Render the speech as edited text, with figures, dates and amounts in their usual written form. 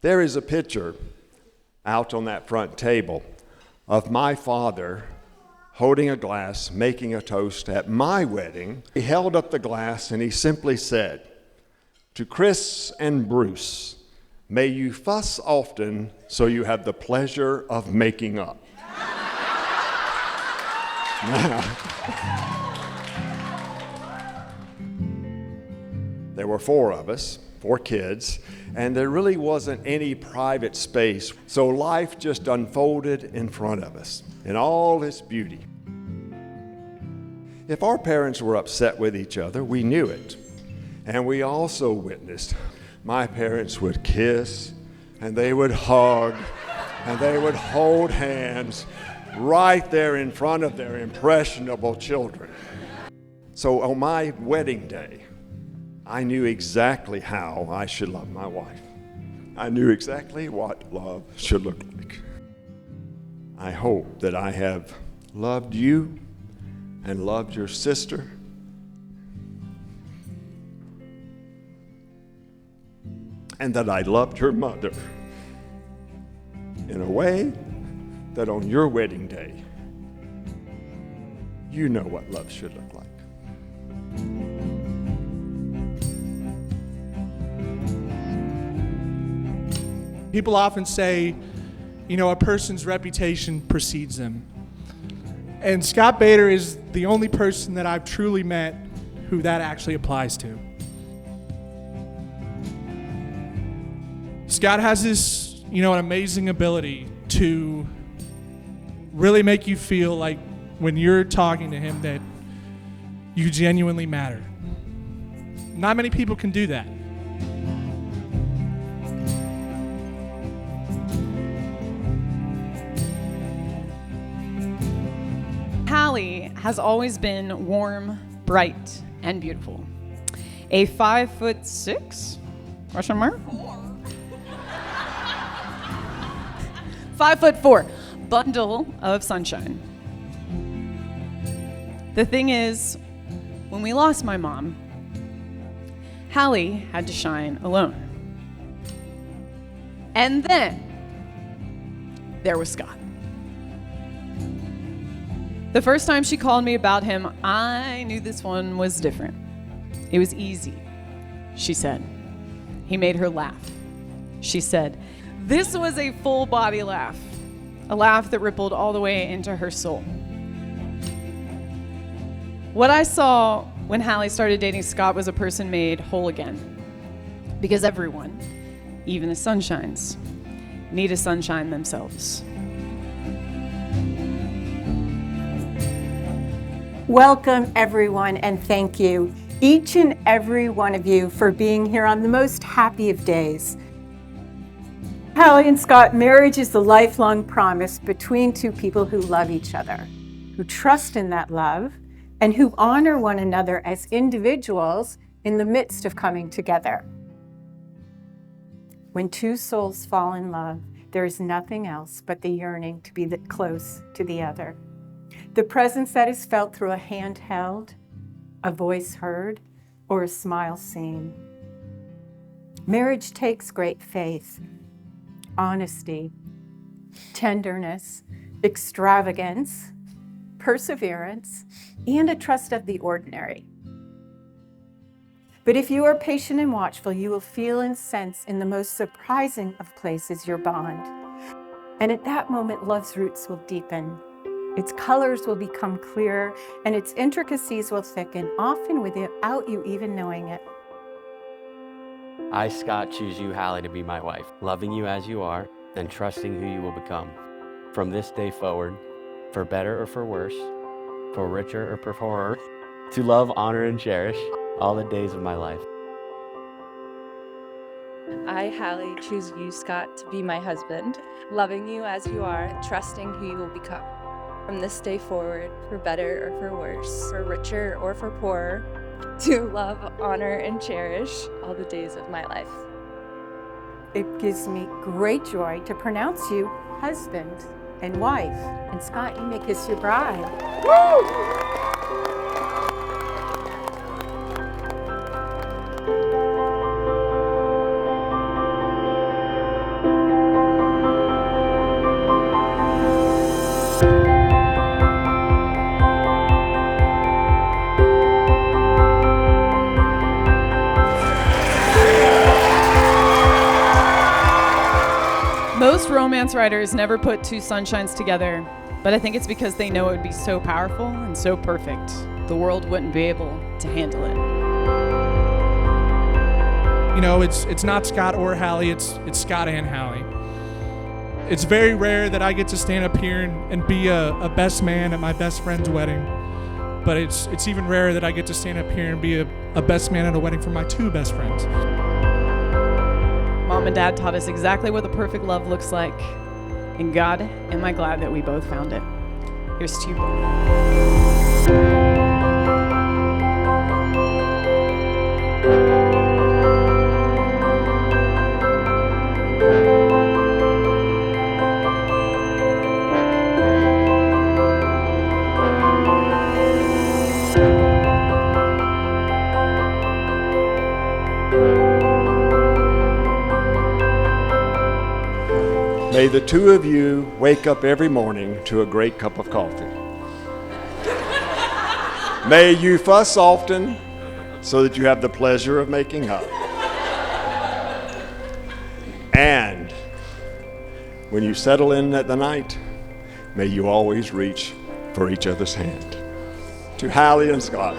There is a picture out on that front table of my father holding a glass, making a toast at my wedding. He held up the glass and he simply said, "To Chris and Bruce, may you fuss often so you have the pleasure of making up." There were four of us, four kids, and there really wasn't any private space. So life just unfolded in front of us in all its beauty. If our parents were upset with each other, we knew it. And we also witnessed my parents would kiss, and they would hug, and they would hold hands right there in front of their impressionable children. So on my wedding day, I knew exactly how I should love my wife. I knew exactly what love should look like. I hope that I have loved you and loved your sister and that I loved your mother in a way that on your wedding day, you know what love should look like. People often say, a person's reputation precedes them. And Scott Bader is the only person that I've truly met who that actually applies to. Scott has this, an amazing ability to really make you feel like when you're talking to him that you genuinely matter. Not many people can do that. Hallie has always been warm, bright, and beautiful. A 5'6" ? 5'4" bundle of sunshine. The thing is, when we lost my mom, Hallie had to shine alone. And then there was Scott. The first time she called me about him, I knew this one was different. It was easy, she said. He made her laugh. She said, this was a full body laugh, a laugh that rippled all the way into her soul. What I saw when Hallie started dating Scott was a person made whole again. Because everyone, even the sunshines, need a sunshine themselves. Welcome, everyone, and thank you, each and every one of you, for being here on the most happy of days. Hallie and Scott, marriage is the lifelong promise between two people who love each other, who trust in that love, and who honor one another as individuals in the midst of coming together. When two souls fall in love, there is nothing else but the yearning to be close to the other. The presence that is felt through a hand held, a voice heard, or a smile seen. Marriage takes great faith, honesty, tenderness, extravagance, perseverance, and a trust of the ordinary. But if you are patient and watchful, you will feel and sense in the most surprising of places your bond. And at that moment, love's roots will deepen. Its colors will become clearer, and its intricacies will thicken, often without you even knowing it. I, Scott, choose you, Hallie, to be my wife, loving you as you are, and trusting who you will become. From this day forward, for better or for worse, for richer or for poorer, to love, honor, and cherish all the days of my life. I, Hallie, choose you, Scott, to be my husband, loving you as you are, trusting who you will become. From this day forward, for better or for worse, for richer or for poorer, to love, honor, and cherish all the days of my life. It gives me great joy to pronounce you husband and wife. And Scott, you may kiss your bride. Woo! Most romance writers never put two sunshines together, but I think it's because they know it would be so powerful and so perfect, the world wouldn't be able to handle it. You know, it's not Scott or Hallie, it's Scott and Hallie. It's very rare that I get to stand up here and be a best man at my best friend's wedding. But it's even rarer that I get to stand up here and be a best man at a wedding for my two best friends. Mom and Dad taught us exactly what the perfect love looks like. And God, am I glad that we both found it. Here's to you both. May the two of you wake up every morning to a great cup of coffee. May you fuss often so that you have the pleasure of making up. And when you settle in at the night, may you always reach for each other's hand. To Hallie and Scott.